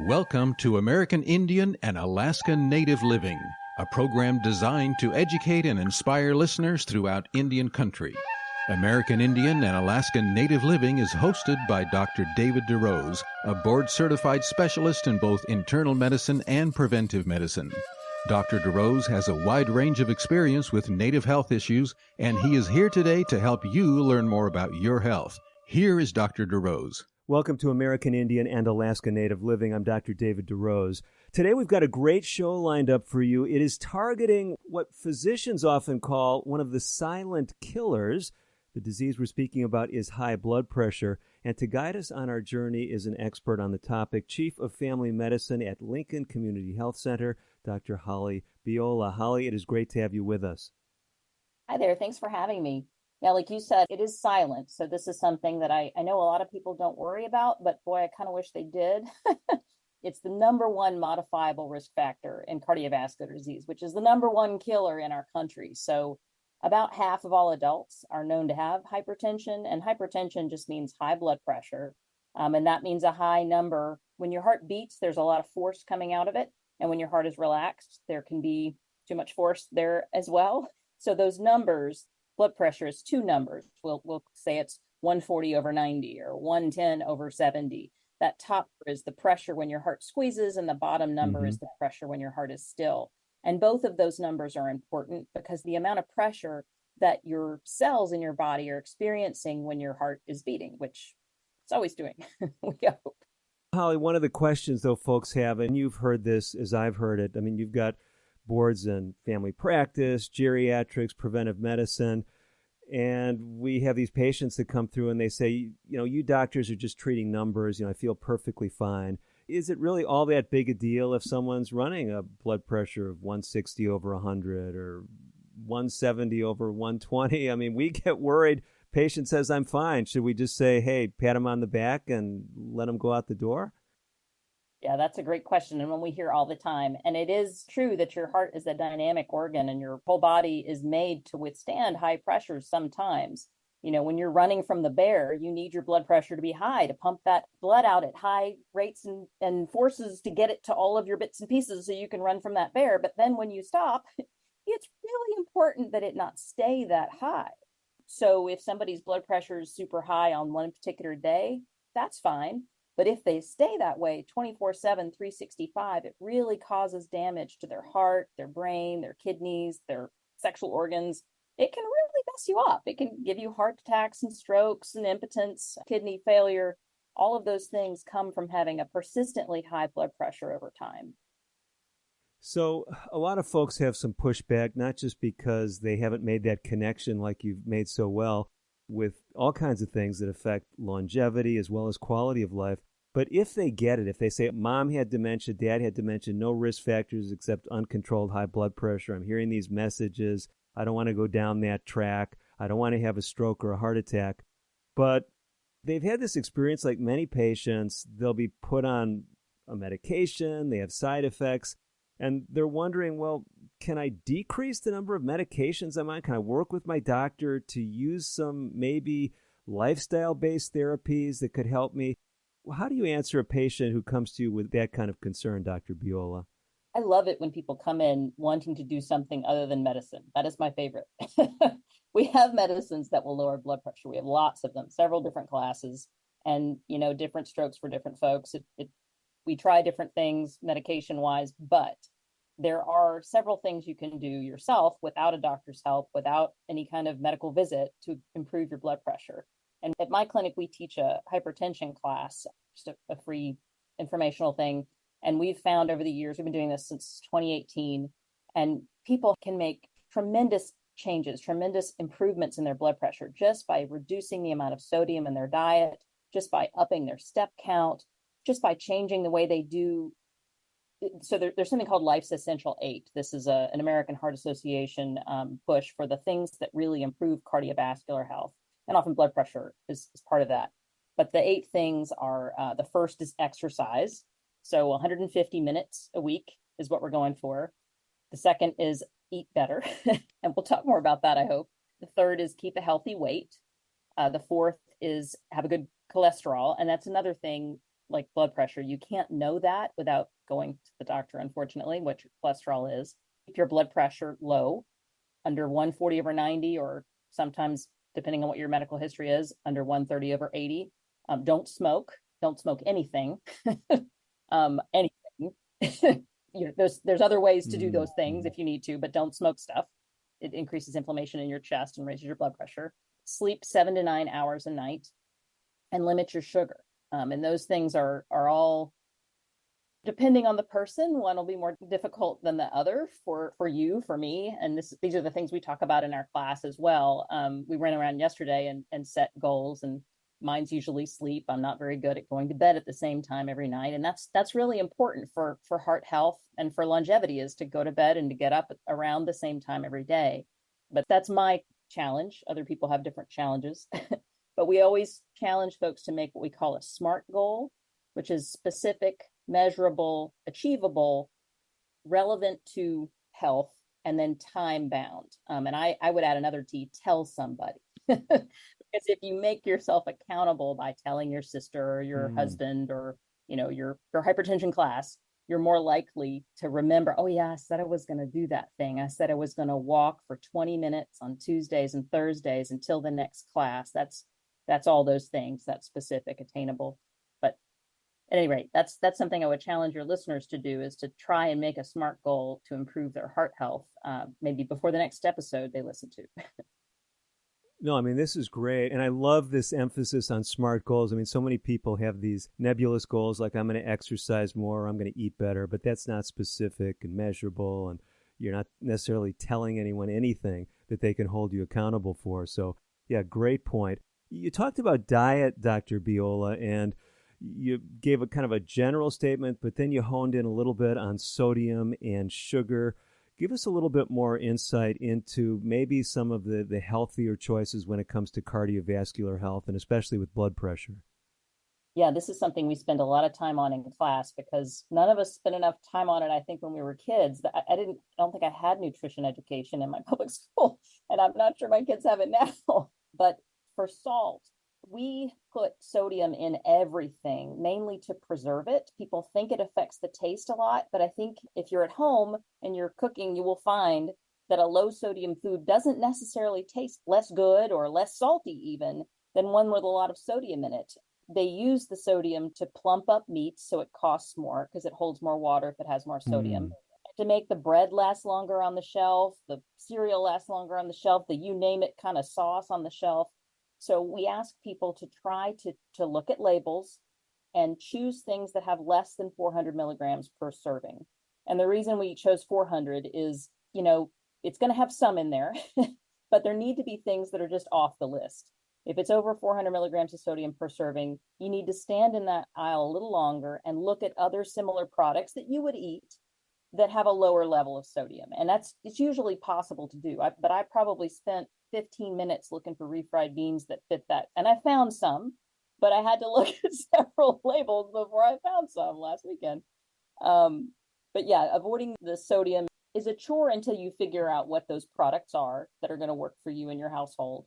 Welcome to American Indian and Alaska Native Living, a program designed to educate and inspire listeners throughout Indian country. American Indian and Alaska Native Living is hosted by Dr. David DeRose, a board-certified specialist in both internal medicine and preventive medicine. Dr. DeRose has a wide range of experience with Native health issues, and he is here today to help you learn more about your health. Here is Dr. DeRose. Welcome to American Indian and Alaska Native Living. I'm Dr. David DeRose. Today we've got a great show lined up for you. It is targeting what physicians often call one of the silent killers. The disease we're speaking about is high blood pressure. And to guide us on our journey is an expert on the topic, Chief of Family Medicine at Lincoln Community Health Center, Dr. Holly Biola. Holly, it is great to have you with us. Hi there. Thanks for having me. Yeah, like you said, it is silent. So this is something that I know a lot of people don't worry about, but boy, I kind of wish they did. It's the number one modifiable risk factor in cardiovascular disease, which is the number one killer in our country. So about half of all adults are known to have hypertension, and hypertension just means high blood pressure. And that means a high number. When your heart beats, there's a lot of force coming out of it. And when your heart is relaxed, there can be too much force there as well. So those numbers, blood pressure is two numbers. We'll say it's 140 over 90 or 110 over 70. That top is the pressure when your heart squeezes, and the bottom number is the pressure when your heart is still. And both of those numbers are important because the amount of pressure that your cells in your body are experiencing when your heart is beating, which it's always doing, we hope. Holly, one of the questions, though, folks have, and you've heard this as I've heard it, I mean, you've got boards in family practice, geriatrics, preventive medicine, and we have these patients that come through and they say, you doctors are just treating numbers, I feel perfectly fine. Is it really all that big a deal if someone's running a blood pressure of 160 over 100 or 170 over 120? I mean, we get worried. Patient says, I'm fine. Should we just say, hey, pat him on the back and let him go out the door? Yeah, that's a great question, and one we hear all the time. And it is true that your heart is a dynamic organ and your whole body is made to withstand high pressures sometimes. When you're running from the bear, you need your blood pressure to be high to pump that blood out at high rates and forces to get it to all of your bits and pieces so you can run from that bear. But then when you stop, it's really important that it not stay that high. So if somebody's blood pressure is super high on one particular day, that's fine. But if they stay that way 24/7, 365, it really causes damage to their heart, their brain, their kidneys, their sexual organs. It can really mess you up. It can give you heart attacks and strokes and impotence, kidney failure. All of those things come from having a persistently high blood pressure over time. So a lot of folks have some pushback, not just because they haven't made that connection like you've made so well with all kinds of things that affect longevity as well as quality of life. But if they get it, if they say, mom had dementia, dad had dementia, no risk factors except uncontrolled high blood pressure, I'm hearing these messages, I don't want to go down that track, I don't want to have a stroke or a heart attack. But they've had this experience like many patients, they'll be put on a medication, they have side effects, and they're wondering, well, can I decrease the number of medications I'm on? Can I work with my doctor to use some maybe lifestyle-based therapies that could help me? How do you answer a patient who comes to you with that kind of concern, Dr. Biola? I love it when people come in wanting to do something other than medicine. That is my favorite. We have medicines that will lower blood pressure. We have lots of them, several different classes, and different strokes for different folks. We try different things medication-wise, but there are several things you can do yourself without a doctor's help, without any kind of medical visit to improve your blood pressure. And at my clinic, we teach a hypertension class, just a free informational thing. And we've found over the years, we've been doing this since 2018, and people can make tremendous changes, tremendous improvements in their blood pressure just by reducing the amount of sodium in their diet, just by upping their step count, just by changing the way they do. So there's something called Life's Essential 8. This is an American Heart Association push for the things that really improve cardiovascular health. And often blood pressure is part of that. But the 8 things are, the first is exercise. So 150 minutes a week is what we're going for. The second is eat better. And we'll talk more about that, I hope. The third is keep a healthy weight. The fourth is have a good cholesterol. And that's another thing. like blood pressure. You can't know that without going to the doctor, unfortunately, what your cholesterol is. Keep your blood pressure low, under 140/90, or sometimes, depending on what your medical history is, under 130/80. Don't smoke. Don't smoke anything. Anything. There's other ways to do those things if you need to, but don't smoke stuff. It increases inflammation in your chest and raises your blood pressure. Sleep 7 to 9 hours a night, and limit your sugar. And those things are all, depending on the person, one will be more difficult than the other. For you, for me, and these are the things we talk about in our class as well. We ran around yesterday and set goals, and mine's usually sleep. I'm not very good at going to bed at the same time every night, and that's really important for heart health and for longevity, is to go to bed and to get up around the same time every day. But that's my challenge. Other people have different challenges. But we always challenge folks to make what we call a SMART goal, which is specific, measurable, achievable, relevant to health, and then time bound. And I would add another T: tell somebody. Because if you make yourself accountable by telling your sister or your husband, or your hypertension class, you're more likely to remember, oh yeah, I said I was going to do that thing. I said I was going to walk for 20 minutes on Tuesdays and Thursdays until the next class. That's all those things. That's specific, attainable. But at any rate, that's something I would challenge your listeners to do, is to try and make a SMART goal to improve their heart health, maybe before the next episode they listen to. No, I mean, this is great. And I love this emphasis on SMART goals. I mean, so many people have these nebulous goals like, I'm going to exercise more, I'm going to eat better, but that's not specific and measurable. And you're not necessarily telling anyone anything that they can hold you accountable for. So, yeah, great point. You talked about diet, Dr. Biola, and you gave a kind of a general statement, but then you honed in a little bit on sodium and sugar. Give us a little bit more insight into maybe some of the healthier choices when it comes to cardiovascular health, and especially with blood pressure. Yeah, this is something we spend a lot of time on in class, because none of us spent enough time on it, I think, when we were kids. I don't think I had nutrition education in my public school, and I'm not sure my kids have it now. But for salt, we put sodium in everything, mainly to preserve it. People think it affects the taste a lot, but I think if you're at home and you're cooking, you will find that a low sodium food doesn't necessarily taste less good or less salty even than one with a lot of sodium in it. They use the sodium to plump up meats, so it costs more because it holds more water if it has more sodium. To make the bread last longer on the shelf, the cereal last longer on the shelf, the you name it kind of sauce on the shelf. So we ask people to try to look at labels and choose things that have less than 400 milligrams per serving. And the reason we chose 400 is, it's going to have some in there, but there need to be things that are just off the list. If it's over 400 milligrams of sodium per serving, you need to stand in that aisle a little longer and look at other similar products that you would eat that have a lower level of sodium. And it's usually possible to do. But I probably spent 15 minutes looking for refried beans that fit that. And I found some, but I had to look at several labels before I found some last weekend. But yeah, avoiding the sodium is a chore until you figure out what those products are that are going to work for you in your household.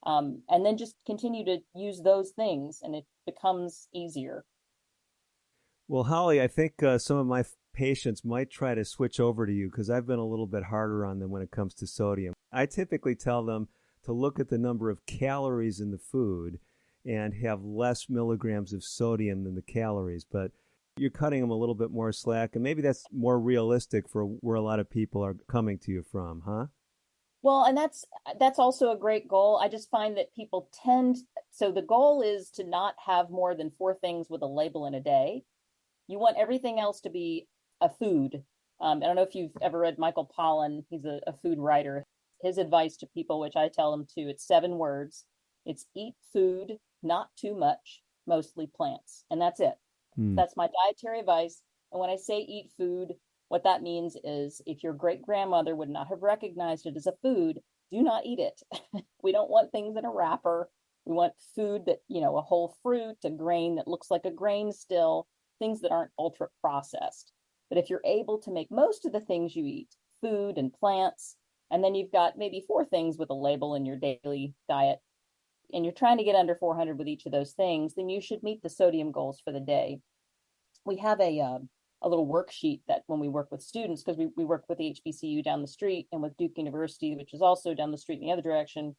And then just continue to use those things, and it becomes easier. Well, Holly, I think some of my patients might try to switch over to you, because I've been a little bit harder on them when it comes to sodium. I typically tell them to look at the number of calories in the food and have less milligrams of sodium than the calories, but you're cutting them a little bit more slack, and maybe that's more realistic for where a lot of people are coming to you from, huh? Well, and that's also a great goal. I just find that people so the goal is to not have more than 4 things with a label in a day. You want everything else to be a food. I don't know if you've ever read Michael Pollan. He's a food writer. His advice to people, which I tell them too, it's 7 words. It's eat food, not too much, mostly plants. And that's it. That's my dietary advice. And when I say eat food, what that means is, if your great grandmother would not have recognized it as a food, do not eat it. We don't want things in a wrapper. We want food that, a whole fruit, a grain that looks like a grain still, things that aren't ultra processed. But if you're able to make most of the things you eat, food and plants, and then you've got maybe 4 things with a label in your daily diet, and you're trying to get under 400 with each of those things, then you should meet the sodium goals for the day. We have a little worksheet that when we work with students, because we work with the HBCU down the street and with Duke University, which is also down the street in the other direction.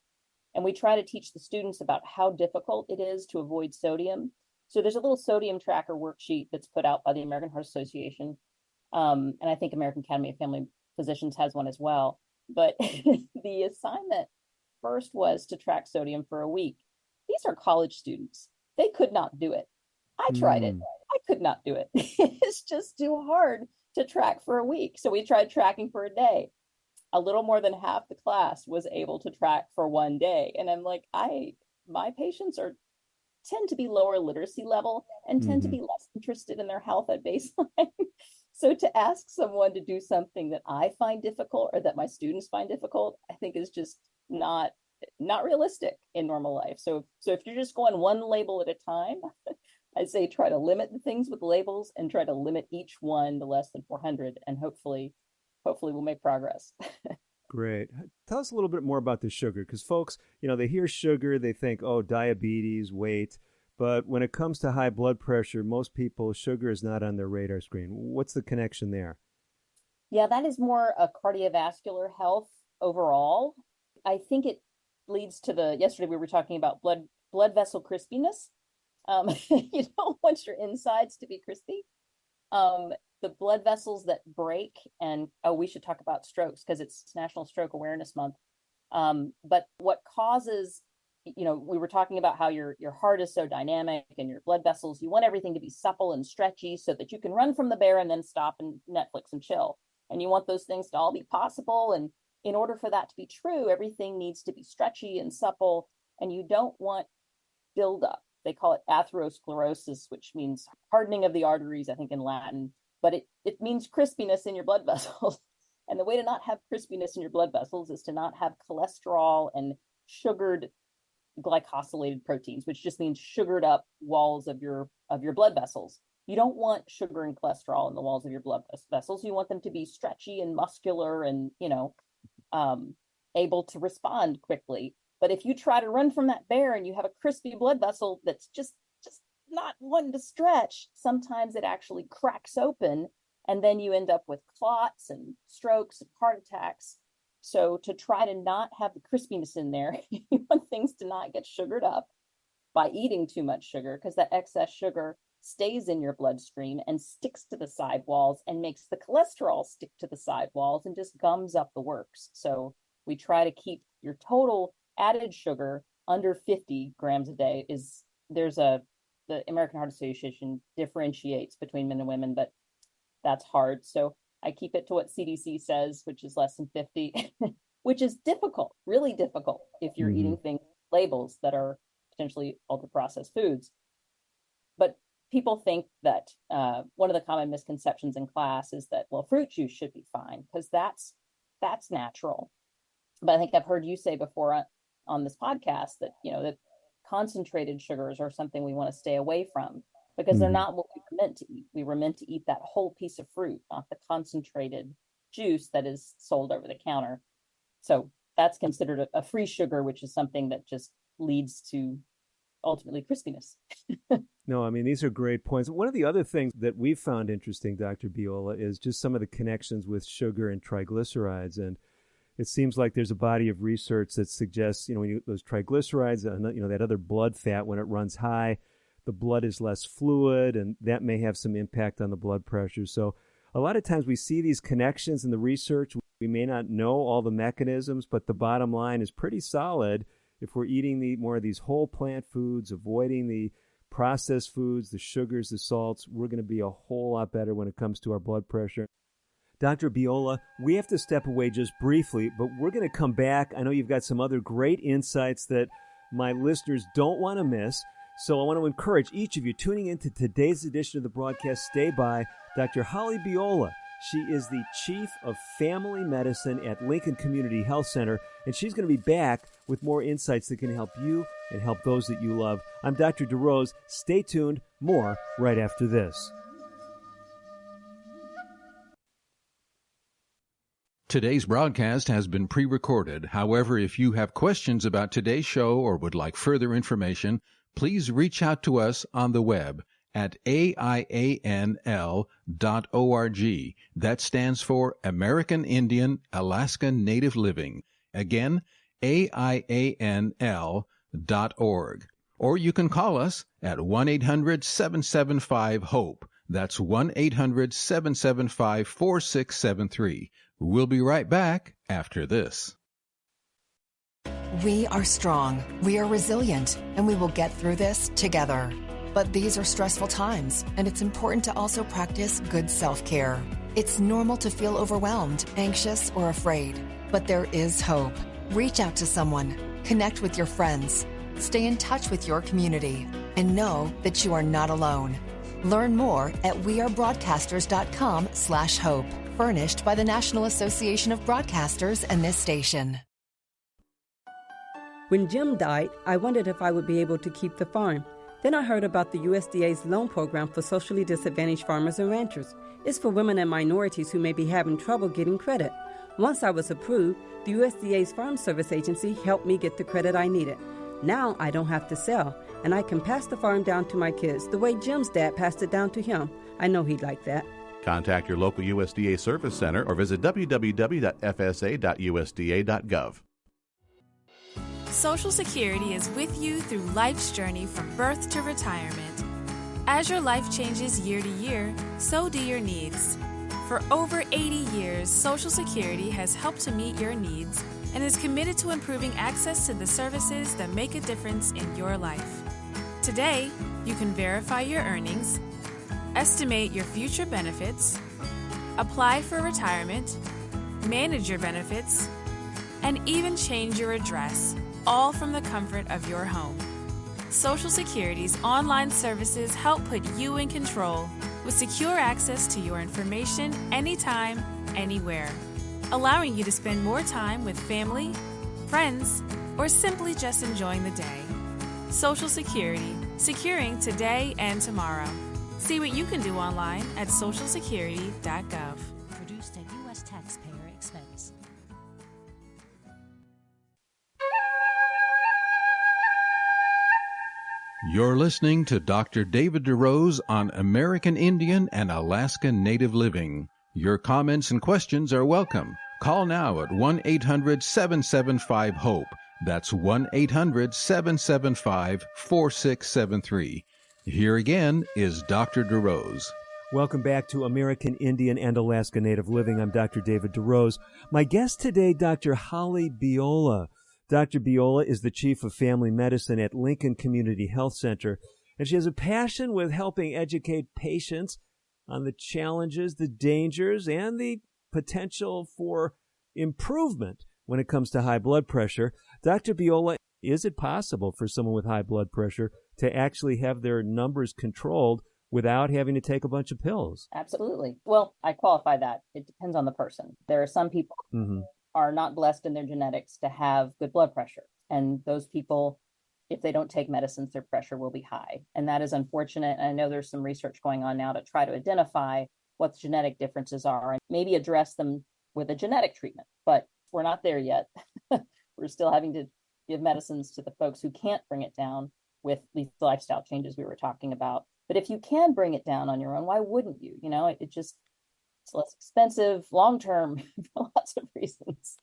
And we try to teach the students about how difficult it is to avoid sodium. So there's a little sodium tracker worksheet that's put out by the American Heart Association. And I think American Academy of Family Physicians has one as well. But the assignment first was to track sodium for a week. These are college students. They could not do it. I tried it. I could not do it. It's just too hard to track for a week. So we tried tracking for a day. A little more than half the class was able to track for one day. And I'm like, my patients tend to be lower literacy level and tend to be less interested in their health at baseline. So to ask someone to do something that I find difficult or that my students find difficult, I think is just not realistic in normal life. So if you're just going one label at a time, I say try to limit the things with labels and try to limit each one to less than 400, and hopefully we'll make progress. Great. Tell us a little bit more about the sugar, because folks, they hear sugar, they think, oh, diabetes, weight. But when it comes to high blood pressure, most people, sugar is not on their radar screen. What's the connection there? Yeah, that is more a cardiovascular health overall. I think it leads to yesterday we were talking about blood vessel crispiness. You don't want your insides to be crispy. The blood vessels that break, and we should talk about strokes because it's National Stroke Awareness Month. But what causes, we were talking about how your heart is so dynamic and your blood vessels, you want everything to be supple and stretchy so that you can run from the bear and then stop and Netflix and chill. And you want those things to all be possible. And in order for that to be true, everything needs to be stretchy and supple, and you don't want buildup. They call it atherosclerosis, which means hardening of the arteries, I think in Latin, but it means crispiness in your blood vessels. And the way to not have crispiness in your blood vessels is to not have cholesterol and sugared glycosylated proteins, which just means sugared up walls of your blood vessels. You don't want sugar and cholesterol in the walls of your blood vessels. You want them to be stretchy and muscular and, able to respond quickly. But if you try to run from that bear and you have a crispy blood vessel that's just not one to stretch, sometimes it actually cracks open, and then you end up with clots and strokes and heart attacks. So to try to not have the crispiness in there, you want things to not get sugared up by eating too much sugar, because that excess sugar stays in your bloodstream and sticks to the sidewalls and makes the cholesterol stick to the sidewalls and just gums up the works. So we try to keep your total added sugar under 50 grams a day. The American Heart Association differentiates between men and women, but that's hard. So I keep it to what CDC says, which is less than 50, which is difficult, really difficult if you're eating things, labels that are potentially ultra processed foods. But people think that one of the common misconceptions in class is that, well, fruit juice should be fine because that's natural. But I think I've heard you say before on this podcast that, that concentrated sugars are something we want to stay away from because they're not what we were meant to eat. We were meant to eat that whole piece of fruit, not the concentrated juice that is sold over the counter. So that's considered a free sugar, which is something that just leads to ultimately crispiness. No, I mean, these are great points. One of the other things that we've found interesting, Dr. Biola, is just some of the connections with sugar and triglycerides. And it seems like there's a body of research that suggests, when those triglycerides, that other blood fat, when it runs high, the blood is less fluid, and that may have some impact on the blood pressure. So a lot of times we see these connections in the research. We may not know all the mechanisms, but the bottom line is pretty solid. If we're eating more of these whole plant foods, avoiding the processed foods, the sugars, the salts, we're going to be a whole lot better when it comes to our blood pressure. Dr. Biola, we have to step away just briefly, but we're going to come back. I know you've got some other great insights that my listeners don't want to miss. So I want to encourage each of you tuning into today's edition of the broadcast, stay by Dr. Holly Biola. She is the Chief of Family Medicine at Lincoln Community Health Center, and she's going to be back with more insights that can help you and help those that you love. I'm Dr. DeRose. Stay tuned. More right after this. Today's broadcast has been pre-recorded. However, if you have questions about today's show or would like further information, please reach out to us on the web at aianl.org. That stands for American Indian Alaska Native Living. Again, aianl.org. Or you can call us at 1-800-775-HOPE. That's 1-800-775-4673. We'll be right back after this. We are strong, we are resilient, and we will get through this together. But these are stressful times, and it's important to also practice good self-care. It's normal to feel overwhelmed, anxious, or afraid, but there is hope. Reach out to someone, connect with your friends, stay in touch with your community, and know that you are not alone. Learn more at wearebroadcasters.com/hope. Furnished by the National Association of Broadcasters and this station. When Jim died, I wondered if I would be able to keep the farm. Then I heard about the USDA's loan program for socially disadvantaged farmers and ranchers. It's for women and minorities who may be having trouble getting credit. Once I was approved, the USDA's Farm Service Agency helped me get the credit I needed. Now I don't have to sell, and I can pass the farm down to my kids the way Jim's dad passed it down to him. I know he'd like that. Contact your local USDA Service Center or visit www.fsa.usda.gov. Social Security is with you through life's journey from birth to retirement. As your life changes year to year, so do your needs. For over 80 years, Social Security has helped to meet your needs and is committed to improving access to the services that make a difference in your life. Today, you can verify your earnings, estimate your future benefits, apply for retirement, manage your benefits, and even change your address, all from the comfort of your home. Social Security's online services help put you in control with secure access to your information anytime, anywhere, allowing you to spend more time with family, friends, or simply just enjoying the day. Social Security, securing today and tomorrow. See what you can do online at socialsecurity.gov. Produced at U.S. taxpayer expense. You're listening to Dr. David DeRose on American Indian and Alaska Native Living. Your comments and questions are welcome. Call now at 1-800-775-HOPE. That's 1-800-775-4673. Here again is Dr. DeRose. Welcome back to American Indian and Alaska Native Living. I'm Dr. David DeRose. My guest today, Dr. Holly Biola. Dr. Biola is the Chief of Family Medicine at Lincoln Community Health Center, and she has a passion with helping educate patients on the challenges, the dangers, and the potential for improvement when it comes to high blood pressure. Dr. Biola, is it possible for someone with high blood pressure to actually have their numbers controlled without having to take a bunch of pills? Absolutely. Well, I qualify that. It depends on the person. There are some people who are not blessed in their genetics to have good blood pressure. And those people, if they don't take medicines, their pressure will be high. And that is unfortunate. And I know there's some research going on now to try to identify what the genetic differences are and maybe address them with a genetic treatment. But we're not there yet. We're still having to give medicines to the folks who can't bring it down with these lifestyle changes we were talking about. But if you can bring it down on your own, why wouldn't you? You know, it's less expensive long-term for lots of reasons.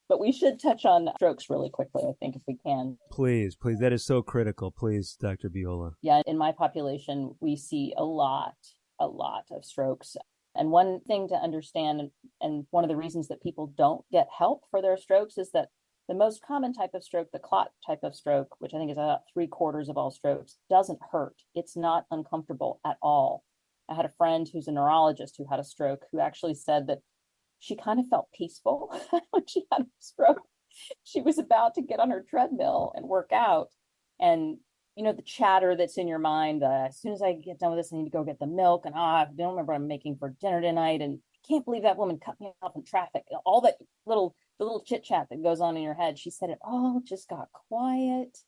But we should touch on strokes really quickly, I think, if we can. Please. That is so critical. Please, Dr. Biola. Yeah, in my population, we see a lot of strokes. And one thing to understand, and one of the reasons that people don't get help for their strokes, is that the most common type of stroke, the clot type of stroke, which I think is about 3/4 of all strokes, doesn't hurt. It's not uncomfortable at all. I had a friend who's a neurologist who had a stroke who actually said that she kind of felt peaceful when she had a stroke. She was about to get on her treadmill and work out. And, you know, the chatter that's in your mind, as soon as I get done with this, I need to go get the milk. And I don't remember what I'm making for dinner tonight. And I can't believe that woman cut me off in traffic. All that the little chit chat that goes on in your head. She said it all just got quiet.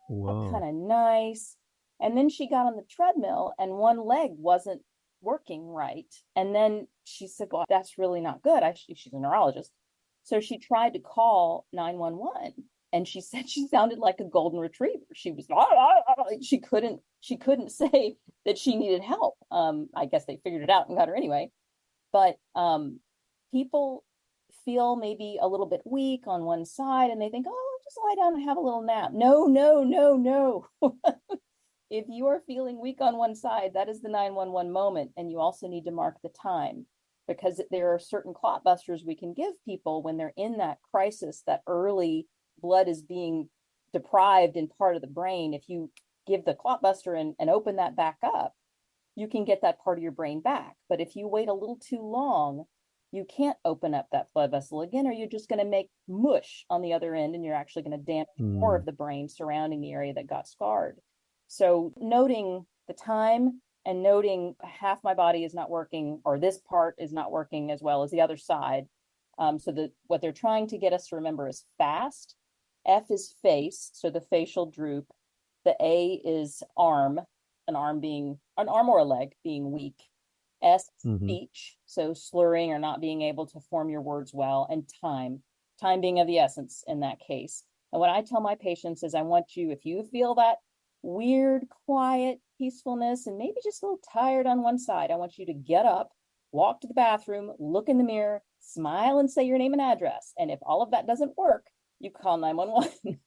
Kind of nice. And then she got on the treadmill and one leg wasn't working right. And then she said, well, that's really not good. She's a neurologist. So she tried to call 911, and she said she sounded like a golden retriever. She was, she couldn't say that she needed help. I guess they figured it out and got her anyway. But people feel maybe a little bit weak on one side, and they think, oh, just lie down and have a little nap. No, no, no, no. If you are feeling weak on one side, that is the 911 moment. And you also need to mark the time, because there are certain clot busters we can give people when they're in that crisis, that early blood is being deprived in part of the brain. If you give the clot buster and open that back up, you can get that part of your brain back. But if you wait a little too long, you can't open up that blood vessel again, or you're just going to make mush on the other end, and you're actually going to damage more of the brain surrounding the area that got scarred. So noting the time and noting half my body is not working, or this part is not working as well as the other side. So that what they're trying to get us to remember is FAST. F is face, so the facial droop. The A is arm, an arm or a leg being weak. S, speech, so slurring or not being able to form your words well. And time being of the essence in that case. And what I tell my patients is, I want you, if you feel that weird, quiet peacefulness and maybe just a little tired on one side, I want you to get up, walk to the bathroom, look in the mirror, smile, and say your name and address. And if all of that doesn't work, you call 911.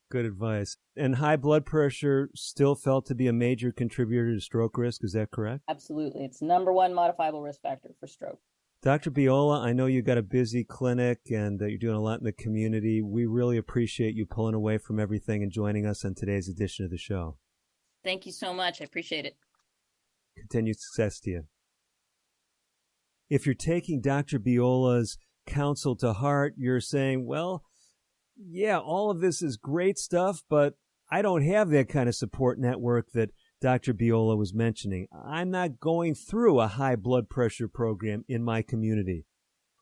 Good advice. And high blood pressure still felt to be a major contributor to stroke risk. Is that correct? Absolutely. It's number one modifiable risk factor for stroke. Dr. Biola, I know you got a busy clinic and you're doing a lot in the community. We really appreciate you pulling away from everything and joining us on today's edition of the show. Thank you so much. I appreciate it. Continued success to you. If you're taking Dr. Biola's counsel to heart, you're saying, well, yeah, all of this is great stuff, but I don't have that kind of support network that Dr. Biola was mentioning. I'm not going through a high blood pressure program in my community.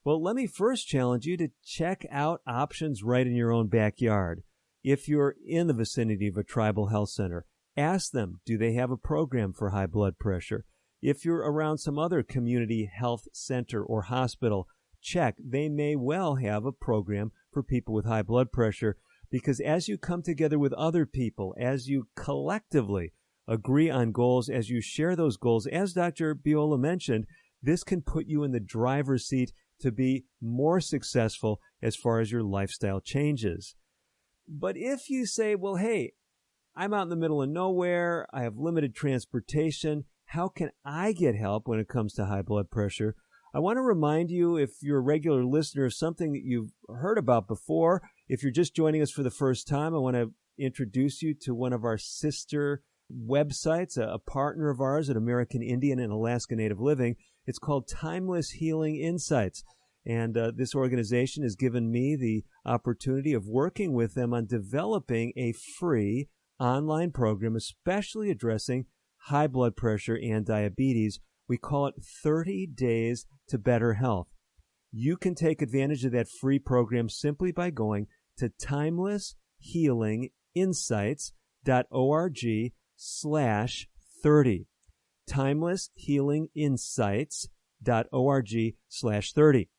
Well, let me first challenge you to check out options right in your own backyard. If you're in the vicinity of a tribal health center, ask them, do they have a program for high blood pressure? If you're around some other community health center or hospital, check. They may well have a program for people with high blood pressure, because as you come together with other people, as you collectively agree on goals, as you share those goals, as Dr. Biola mentioned, this can put you in the driver's seat to be more successful as far as your lifestyle changes. But if you say, well, hey, I'm out in the middle of nowhere, I have limited transportation, how can I get help when it comes to high blood pressure? I want to remind you, if you're a regular listener, of something that you've heard about before. If you're just joining us for the first time, I want to introduce you to one of our sister websites, a partner of ours at American Indian and Alaska Native Living. It's called Timeless Healing Insights. And this organization has given me the opportunity of working with them on developing a free online program, especially addressing high blood pressure and diabetes. We call it 30 Days to Better Health. You can take advantage of that free program simply by going to timelesshealinginsights.org/30. timelesshealinginsights.org/30.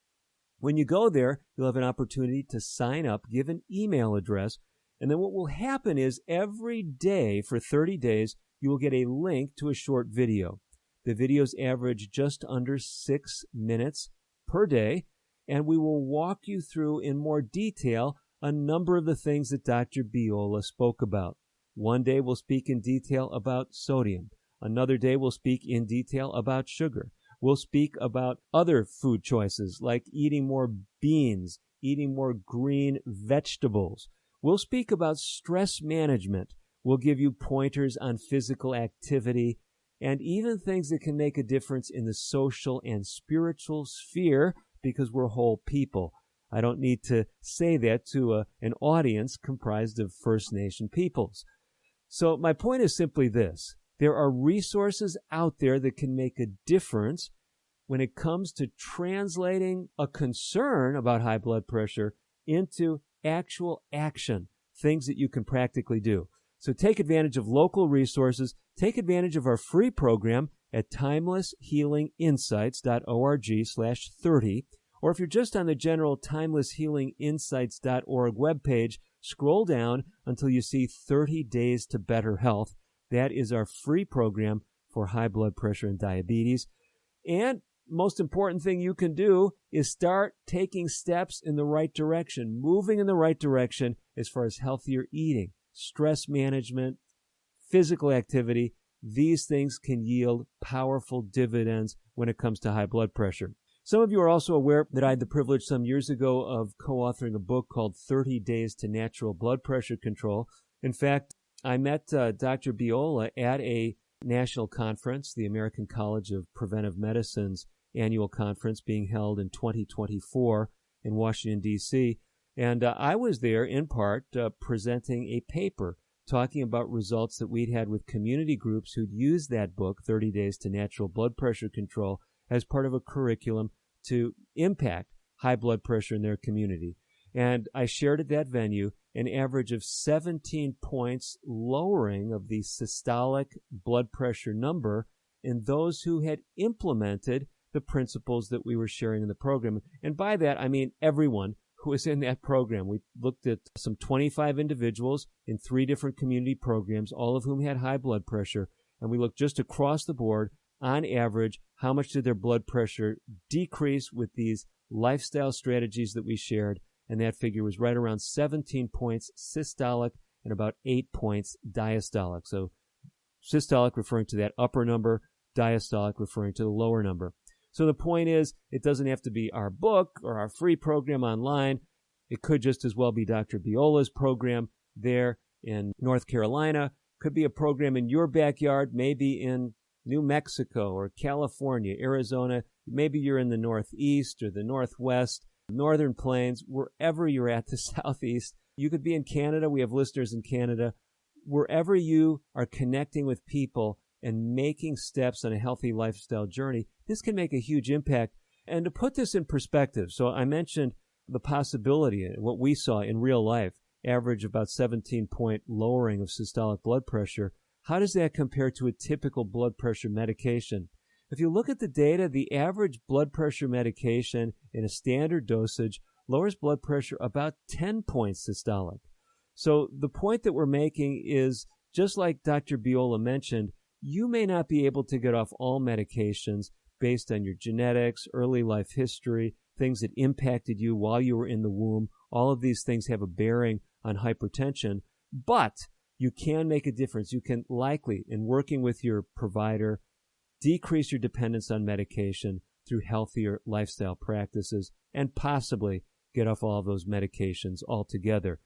When you go there, you'll have an opportunity to sign up, give an email address, and then what will happen is every day for 30 days, you will get a link to a short video. The videos average just under 6 minutes per day, and we will walk you through in more detail a number of the things that Dr. Biola spoke about. One day we'll speak in detail about sodium. Another day we'll speak in detail about sugar. We'll speak about other food choices like eating more beans, eating more green vegetables. We'll speak about stress management. We'll give you pointers on physical activity and even things that can make a difference in the social and spiritual sphere, because we're whole people. I don't need to say that to an audience comprised of First Nation peoples. So my point is simply this. There are resources out there that can make a difference when it comes to translating a concern about high blood pressure into actual action, things that you can practically do. So take advantage of local resources. Take advantage of our free program at timelesshealinginsights.org/30. Or if you're just on the general timelesshealinginsights.org webpage, scroll down until you see 30 Days to Better Health. That is our free program for high blood pressure and diabetes. And most important thing you can do is start taking steps in the right direction, moving in the right direction as far as healthier eating, stress management, physical activity. These things can yield powerful dividends when it comes to high blood pressure. Some of you are also aware that I had the privilege some years ago of co-authoring a book called 30 Days to Natural Blood Pressure Control. In fact, I met Dr. Biola at a national conference, the American College of Preventive Medicine's annual conference being held in 2024 in Washington, D.C. And I was there in part presenting a paper talking about results that we'd had with community groups who'd used that book, 30 Days to Natural Blood Pressure Control, as part of a curriculum to impact high blood pressure in their community. And I shared at that venue an average of 17 points lowering of the systolic blood pressure number in those who had implemented the principles that we were sharing in the program. And by that, I mean everyone who was in that program. We looked at some 25 individuals in 3 different community programs, all of whom had high blood pressure. And we looked just across the board, on average, how much did their blood pressure decrease with these lifestyle strategies that we shared. And that figure was right around 17 points systolic and about 8 points diastolic. So systolic referring to that upper number, diastolic referring to the lower number. So the point is, it doesn't have to be our book or our free program online. It could just as well be Dr. Biola's program there in North Carolina. Could be a program in your backyard, maybe in New Mexico or California, Arizona. Maybe you're in the Northeast or the Northwest, Northern Plains, wherever you're at, the Southeast. You could be in Canada. We have listeners in Canada. Wherever you are connecting with people and making steps on a healthy lifestyle journey, this can make a huge impact. And to put this in perspective, so I mentioned the possibility, what we saw in real life, average about 17-point lowering of systolic blood pressure. How does that compare to a typical blood pressure medication? If you look at the data, the average blood pressure medication in a standard dosage lowers blood pressure about 10 points systolic. So the point that we're making is, just like Dr. Biola mentioned, you may not be able to get off all medications based on your genetics, early life history, things that impacted you while you were in the womb. All of these things have a bearing on hypertension, but you can make a difference. You can likely, in working with your provider, decrease your dependence on medication through healthier lifestyle practices and possibly get off all of those medications altogether.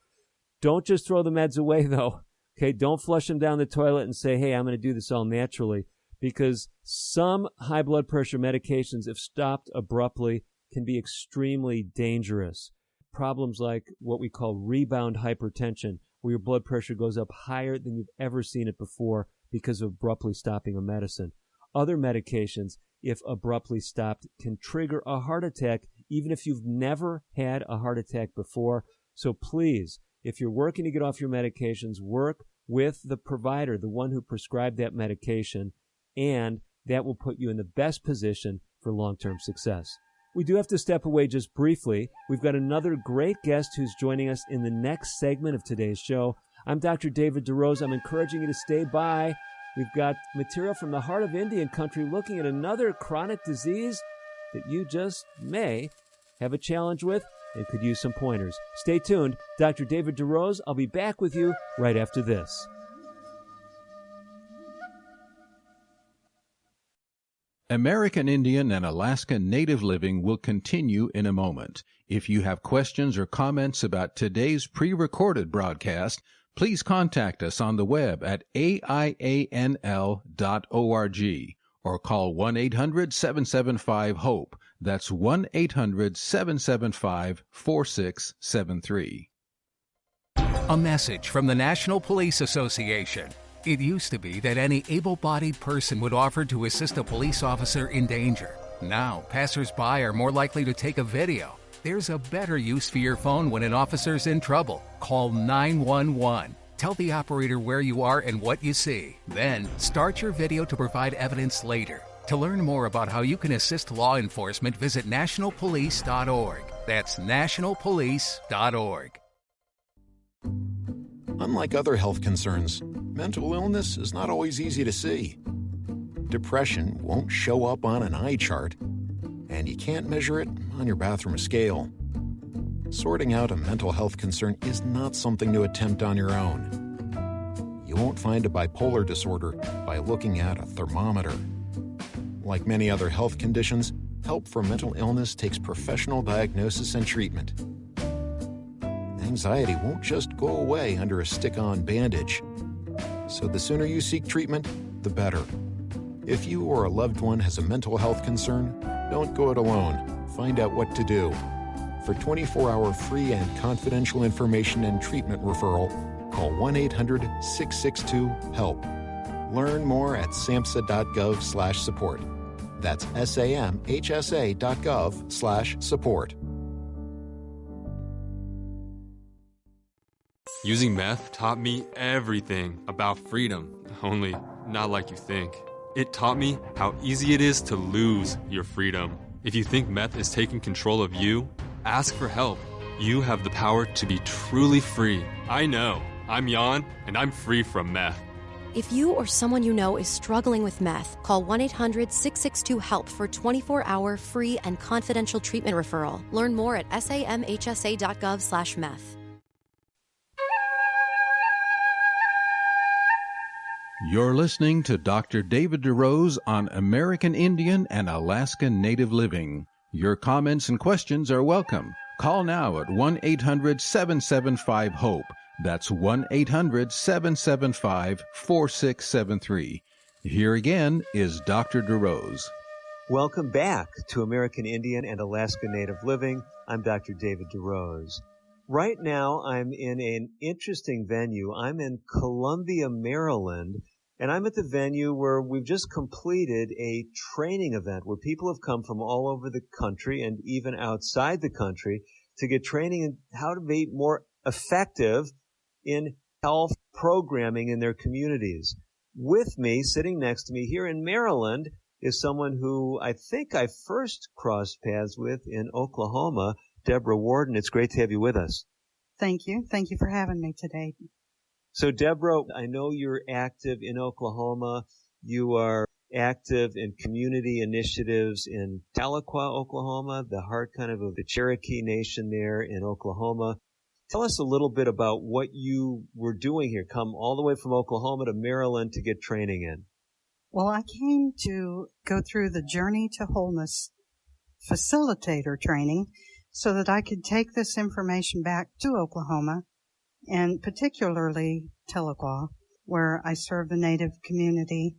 Don't just throw the meds away, though. Okay, don't flush them down the toilet and say, hey, I'm going to do this all naturally, because some high blood pressure medications, if stopped abruptly, can be extremely dangerous. Problems like what we call rebound hypertension, where your blood pressure goes up higher than you've ever seen it before because of abruptly stopping a medicine. Other medications, if abruptly stopped, can trigger a heart attack, even if you've never had a heart attack before. So please, if you're working to get off your medications, work with the provider, the one who prescribed that medication, and that will put you in the best position for long-term success. We do have to step away just briefly. We've got another great guest who's joining us in the next segment of today's show. I'm Dr. David DeRose. I'm encouraging you to stay by. We've got material from the heart of Indian country looking at another chronic disease that you just may have a challenge with and could use some pointers. Stay tuned. Dr. David DeRose, I'll be back with you right after this. American Indian and Alaska Native Living will continue in a moment. If you have questions or comments about today's pre-recorded broadcast, please contact us on the web at aianl.org or call 1-800-775-HOPE. That's 1-800-775-4673. A message from the National Police Association. It used to be that any able-bodied person would offer to assist a police officer in danger. Now, passers-by are more likely to take a video. There's a better use for your phone when an officer's in trouble. Call 911. Tell the operator where you are and what you see. Then, start your video to provide evidence later. To learn more about how you can assist law enforcement, visit nationalpolice.org. That's nationalpolice.org. Unlike other health concerns, mental illness is not always easy to see. Depression won't show up on an eye chart, and you can't measure it on your bathroom scale. Sorting out a mental health concern is not something to attempt on your own. You won't find a bipolar disorder by looking at a thermometer. Like many other health conditions, help for mental illness takes professional diagnosis and treatment. Anxiety won't just go away under a stick-on bandage. So the sooner you seek treatment, the better. If you or a loved one has a mental health concern, don't go it alone. Find out what to do. For 24-hour free and confidential information and treatment referral, call 1-800-662-HELP. Learn more at samhsa.gov/support. That's samhsa.gov/support. Using meth taught me everything about freedom, only not like you think. It taught me how easy it is to lose your freedom. If you think meth is taking control of you, ask for help. You have the power to be truly free. I know. I'm Jan, and I'm free from meth. If you or someone you know is struggling with meth, call 1-800-662-HELP for 24-hour free and confidential treatment referral. Learn more at samhsa.gov/meth. You're listening to Dr. David DeRose on American Indian and Alaska Native Living. Your comments and questions are welcome. Call now at 1-800-775-HOPE. That's 1-800-775-4673. Here again is Dr. DeRose. Welcome back to American Indian and Alaska Native Living. I'm Dr. David DeRose. Right now, I'm in an interesting venue. I'm in Columbia, Maryland, and I'm at the venue where we've just completed a training event where people have come from all over the country and even outside the country to get training in how to be more effective in health programming in their communities. With me, sitting next to me here in Maryland, is someone who I think I first crossed paths with in Oklahoma, Debra Warden. It's great to have you with us. Thank you. Thank you for having me today. So, Debra, I know you're active in Oklahoma. You are active in community initiatives in Tahlequah, Oklahoma, the heart kind of the Cherokee Nation there in Oklahoma. Tell us a little bit about what you were doing here. Come all the way from Oklahoma to Maryland to get training in. Well, I came to go through the Journey to Wholeness facilitator training so that I could take this information back to Oklahoma, and particularly Tahlequah, where I serve the Native community.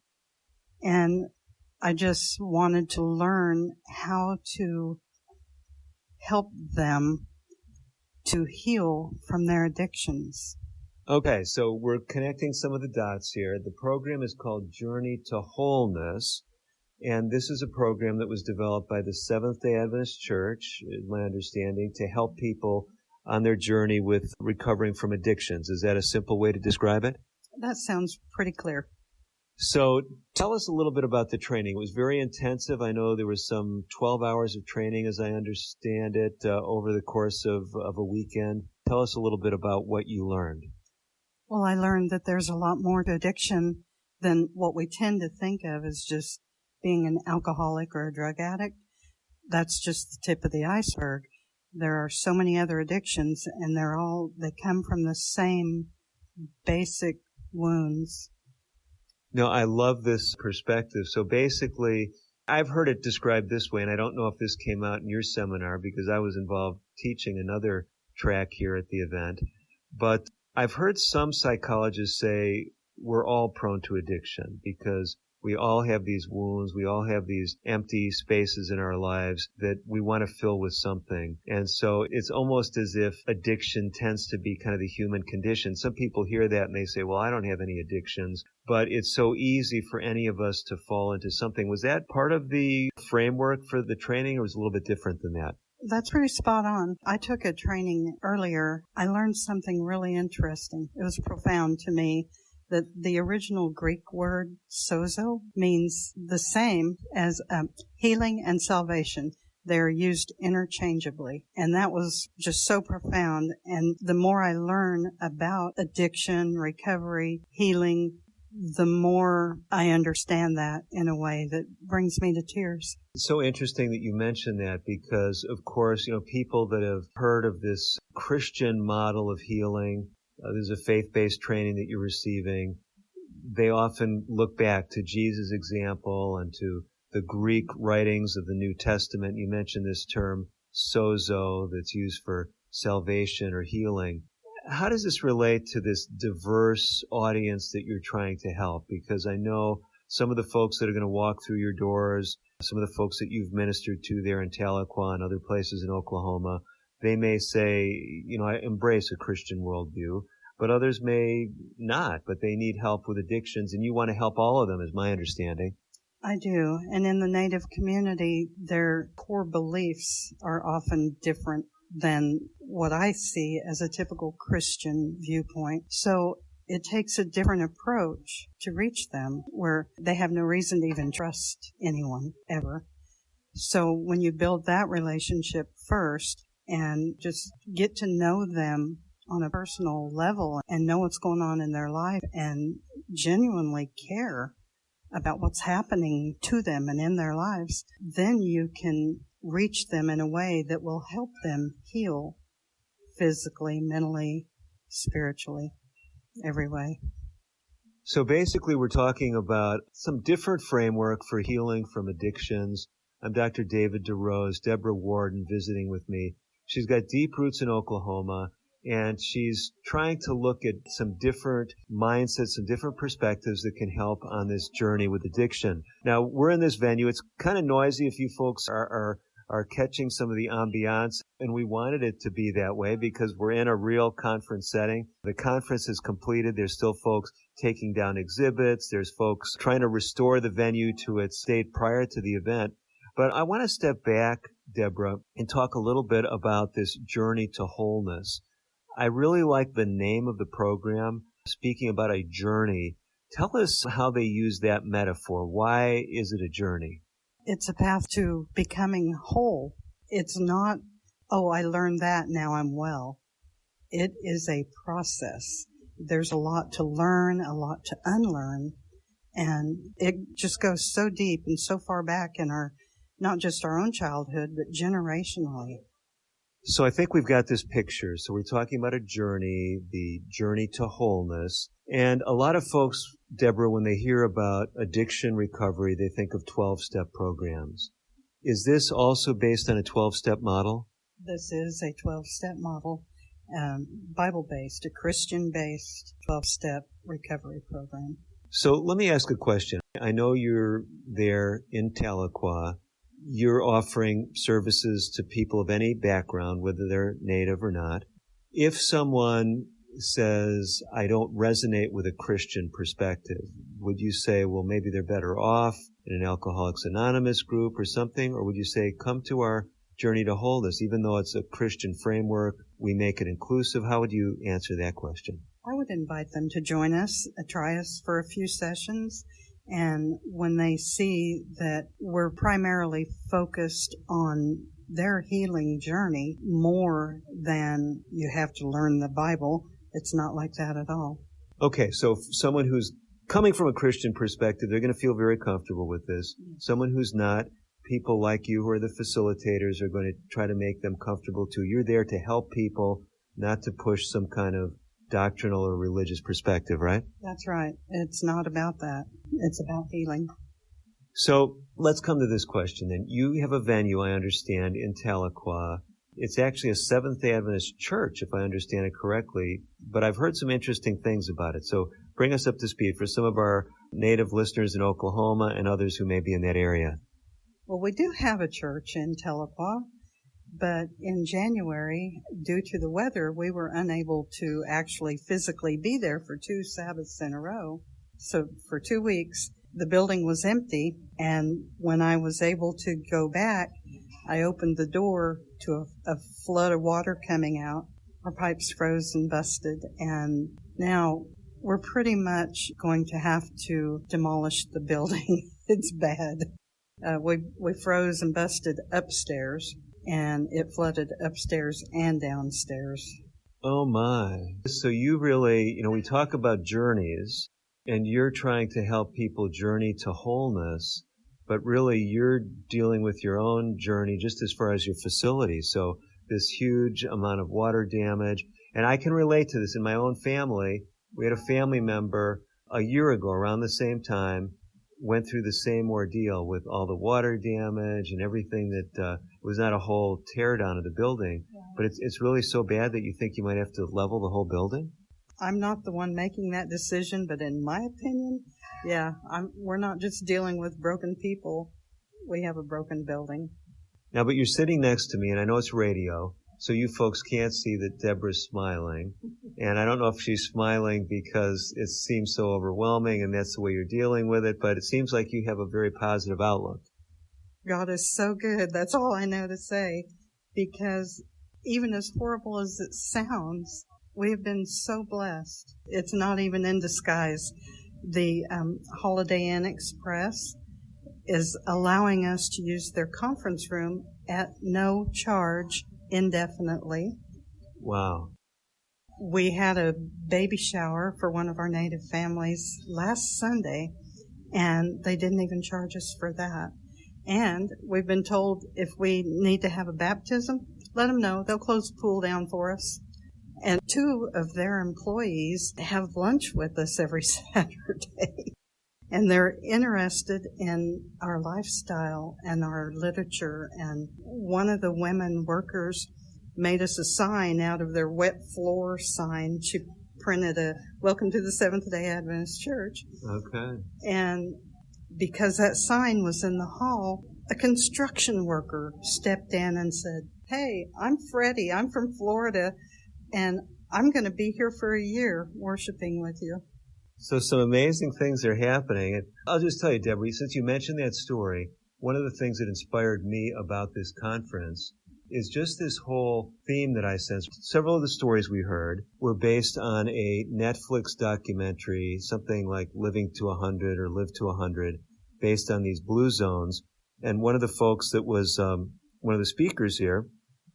And I just wanted to learn how to help them to heal from their addictions. Okay, so we're connecting some of the dots here. The program is called Journey to Wholeness, and this is a program that was developed by the Seventh-day Adventist Church, in my understanding, to help people on their journey with recovering from addictions. Is that a simple way to describe it? That sounds pretty clear. So tell us a little bit about the training. It was very intensive. I know there was some 12 hours of training, as I understand it, over the course of a weekend. Tell us a little bit about what you learned. Well, I learned that there's a lot more to addiction than what we tend to think of as just being an alcoholic or a drug addict. That's just the tip of the iceberg. There are so many other addictions, and they come from the same basic wounds. No, I love this perspective. So basically, I've heard it described this way, and I don't know if this came out in your seminar because I was involved teaching another track here at the event. But I've heard some psychologists say we're all prone to addiction because we all have these wounds. We all have these empty spaces in our lives that we want to fill with something. And so it's almost as if addiction tends to be kind of the human condition. Some people hear that and they say, well, I don't have any addictions, but it's so easy for any of us to fall into something. Was that part of the framework for the training, or was it a little bit different than that? That's pretty spot on. I took a training earlier. I learned something really interesting. It was profound to me that the original Greek word sozo means the same as healing and salvation. They're used interchangeably. And that was just so profound. And the more I learn about addiction, recovery, healing, the more I understand that in a way that brings me to tears. It's so interesting that you mentioned that because, of course, people that have heard of this Christian model of healing, there's a faith-based training that you're receiving. They often look back to Jesus' example and to the Greek writings of the New Testament. You mentioned this term sozo that's used for salvation or healing. How does this relate to this diverse audience that you're trying to help? Because I know some of the folks that are going to walk through your doors, some of the folks that you've ministered to there in Tahlequah and other places in Oklahoma, they may say, I embrace a Christian worldview, but others may not, but they need help with addictions, and you want to help all of them, is my understanding. I do. And in the Native community, their core beliefs are often different than what I see as a typical Christian viewpoint. So it takes a different approach to reach them where they have no reason to even trust anyone ever. So when you build that relationship first and just get to know them on a personal level and know what's going on in their life and genuinely care about what's happening to them and in their lives, then you can reach them in a way that will help them heal physically, mentally, spiritually, every way. So basically we're talking about some different framework for healing from addictions. I'm Dr. David DeRose, Debra Warden visiting with me. She's got deep roots in Oklahoma, and she's trying to look at some different mindsets, some different perspectives that can help on this journey with addiction. Now, we're in this venue. It's kind of noisy if you folks are catching some of the ambiance, and we wanted it to be that way because we're in a real conference setting. The conference is completed. There's still folks taking down exhibits. There's folks trying to restore the venue to its state prior to the event. But I want to step back, Debra, and talk a little bit about this journey to wholeness. I really like the name of the program, speaking about a journey. Tell us how they use that metaphor. Why is it a journey? It's a path to becoming whole. It's not, I learned that, now I'm well. It is a process. There's a lot to learn, a lot to unlearn, and it just goes so deep and so far back in not just our own childhood, but generationally. So I think we've got this picture. So we're talking about a journey, the journey to wholeness. And a lot of folks, Debra, when they hear about addiction recovery, they think of 12-step programs. Is this also based on a 12-step model? This is a 12-step model, Bible-based, a Christian-based 12-step recovery program. So let me ask a question. I know you're there in Tahlequah. You're offering services to people of any background, whether they're Native or not. If someone says, I don't resonate with a Christian perspective, would you say, well, maybe they're better off in an Alcoholics Anonymous group or something? Or would you say, come to our journey to wholeness? Even though it's a Christian framework, we make it inclusive. How would you answer that question? I would invite them to join us, try us for a few sessions. And when they see that we're primarily focused on their healing journey more than you have to learn the Bible, it's not like that at all. Okay, so someone who's coming from a Christian perspective, they're going to feel very comfortable with this. Someone who's not, people like you who are the facilitators are going to try to make them comfortable too. You're there to help people, not to push some kind of doctrinal or religious perspective, right? That's right. It's not about that. It's about healing. So let's come to this question then. You have a venue, I understand, in Tahlequah. It's actually a Seventh-day Adventist church, if I understand it correctly, but I've heard some interesting things about it. So bring us up to speed for some of our Native listeners in Oklahoma and others who may be in that area. Well, we do have a church in Tahlequah, but in January, due to the weather, we were unable to actually physically be there for 2 Sabbaths in a row. So for 2 weeks, the building was empty, and when I was able to go back, I opened the door to a flood of water coming out. Our pipes froze and busted, and now we're pretty much going to have to demolish the building. It's bad. We froze and busted upstairs, and it flooded upstairs and downstairs. Oh my. So you really, we talk about journeys, and you're trying to help people journey to wholeness, but really you're dealing with your own journey just as far as your facility. So this huge amount of water damage, and I can relate to this in my own family. We had a family member a year ago around the same time, went through the same ordeal with all the water damage and everything that was not a whole tear down of the building, but it's really so bad that you think you might have to level the whole building? I'm not the one making that decision, but in my opinion, we're not just dealing with broken people. We have a broken building. Now, but you're sitting next to me, and I know it's radio, so you folks can't see that Debra's smiling. And I don't know if she's smiling because it seems so overwhelming and that's the way you're dealing with it, but it seems like you have a very positive outlook. God is so good. That's all I know to say, because even as horrible as it sounds, we have been so blessed. It's not even in disguise. The Holiday Inn Express is allowing us to use their conference room at no charge indefinitely. Wow. We had a baby shower for one of our Native families last Sunday, and they didn't even charge us for that. And we've been told if we need to have a baptism, let them know. They'll close the pool down for us. And 2 of their employees have lunch with us every Saturday. And they're interested in our lifestyle and our literature. And one of the women workers made us a sign out of their wet floor sign. She printed a "Welcome to the Seventh-day Adventist Church." Okay. And because that sign was in the hall, a construction worker stepped in and said, "Hey, I'm Freddie. I'm from Florida, and I'm going to be here for a year worshiping with you." So some amazing things are happening. And I'll just tell you, Debra, since you mentioned that story, one of the things that inspired me about this conference is just this whole theme that I sensed. Several of the stories we heard were based on a Netflix documentary, something like Living to 100 or Live to 100, based on these blue zones. And one of the folks that was one of the speakers here,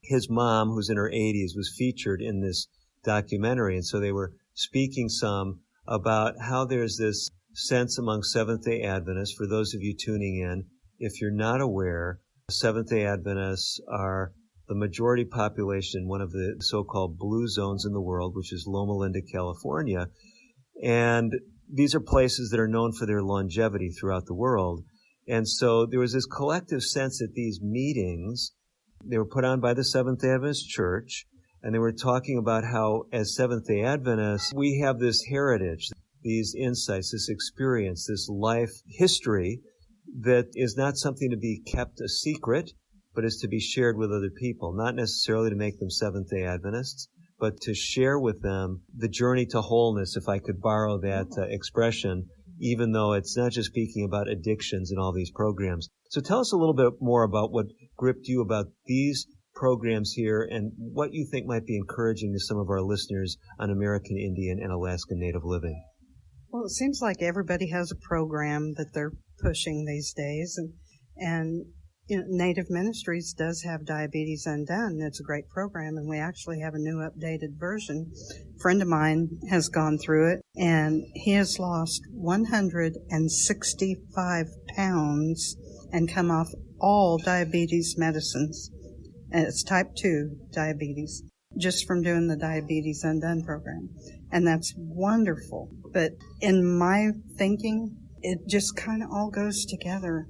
his mom, who's in her 80s, was featured in this documentary. And so they were speaking some about how there's this sense among Seventh-day Adventists. For those of you tuning in, if you're not aware, Seventh-day Adventists are the majority population in one of the so-called blue zones in the world, which is Loma Linda, California. And these are places that are known for their longevity throughout the world. And so there was this collective sense at these meetings, they were put on by the Seventh-day Adventist Church, and they were talking about how, as Seventh-day Adventists, we have this heritage, these insights, this experience, this life history that is not something to be kept a secret, but is to be shared with other people, not necessarily to make them Seventh-day Adventists, but to share with them the journey to wholeness, if I could borrow that expression, even though it's not just speaking about addictions and all these programs. So tell us a little bit more about what gripped you about these programs here and what you think might be encouraging to some of our listeners on American Indian and Alaskan Native living. Well, it seems like everybody has a program that they're pushing these days, and Native Ministries does have Diabetes Undone. It's a great program, and we actually have a new updated version. A friend of mine has gone through it, and he has lost 165 pounds and come off all diabetes medicines. And it's type 2 diabetes, just from doing the Diabetes Undone program. And that's wonderful. But in my thinking, it just kind of all goes together.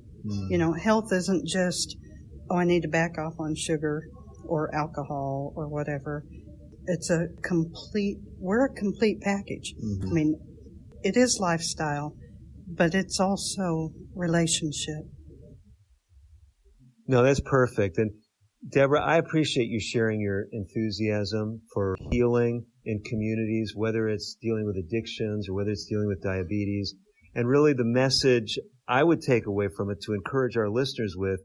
Health isn't just, I need to back off on sugar or alcohol or whatever. We're a complete package. Mm-hmm. I mean, it is lifestyle, but it's also relationship. No, that's perfect. And Debra, I appreciate you sharing your enthusiasm for healing in communities, whether it's dealing with addictions or whether it's dealing with diabetes. And really the message I would take away from it to encourage our listeners with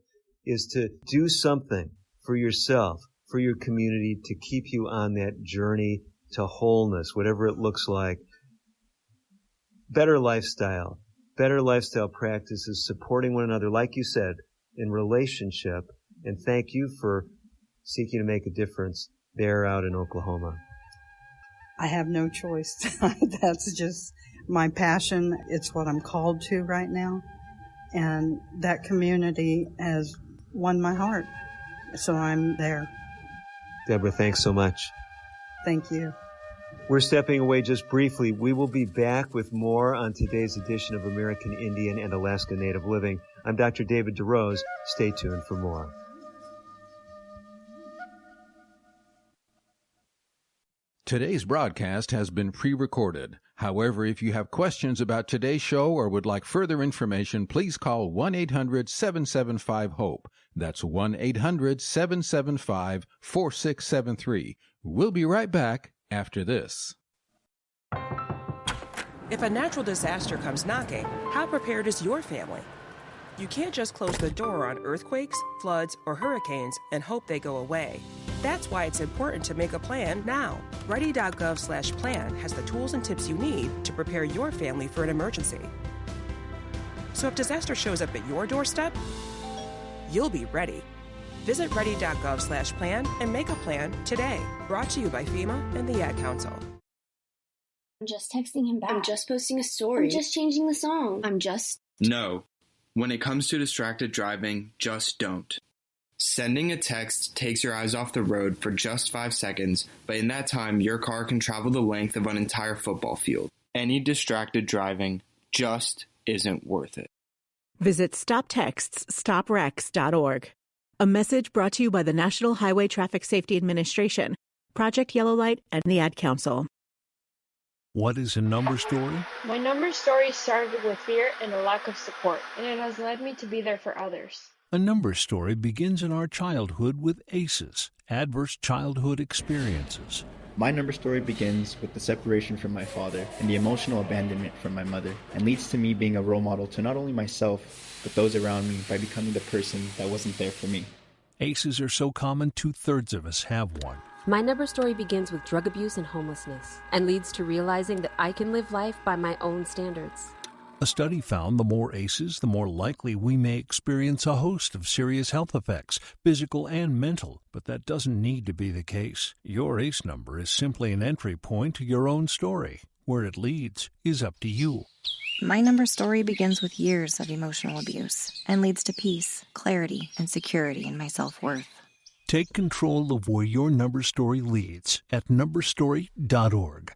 is to do something for yourself, for your community, to keep you on that journey to wholeness, whatever it looks like. Better lifestyle practices, supporting one another, like you said, in relationship. And thank you for seeking to make a difference there out in Oklahoma. I have no choice. That's just my passion. It's what I'm called to right now. And that community has won my heart. So I'm there. Debra, thanks so much. Thank you. We're stepping away just briefly. We will be back with more on today's edition of American Indian and Alaska Native Living. I'm Dr. David DeRose. Stay tuned for more. Today's broadcast has been pre-recorded. However, if you have questions about today's show or would like further information, please call 1-800-775-HOPE. That's 1-800-775-4673. We'll be right back after this. If a natural disaster comes knocking, how prepared is your family? You can't just close the door on earthquakes, floods, or hurricanes and hope they go away. That's why it's important to make a plan now. Ready.gov/plan has the tools and tips you need to prepare your family for an emergency. So if disaster shows up at your doorstep, you'll be ready. Visit ready.gov/plan and make a plan today. Brought to you by FEMA and the Ad Council. I'm just texting him back. I'm just posting a story. I'm just changing the song. No. When it comes to distracted driving, just don't. Sending a text takes your eyes off the road for just 5 seconds, but in that time, your car can travel the length of an entire football field. Any distracted driving just isn't worth it. Visit StopTextsStopWrecks.org. A message brought to you by the National Highway Traffic Safety Administration, Project Yellow Light, and the Ad Council. What is a number story? My number story started with fear and a lack of support, and it has led me to be there for others. A number story begins in our childhood with ACEs, adverse childhood experiences. My number story begins with the separation from my father and the emotional abandonment from my mother, and leads to me being a role model to not only myself, but those around me by becoming the person that wasn't there for me. ACEs are so common, 2/3 of us have one. My number story begins with drug abuse and homelessness, and leads to realizing that I can live life by my own standards. A study found the more ACEs, the more likely we may experience a host of serious health effects, physical and mental, but that doesn't need to be the case. Your ACE number is simply an entry point to your own story. Where it leads is up to you. My number story begins with years of emotional abuse and leads to peace, clarity, and security in my self-worth. Take control of where your number story leads at numberstory.org.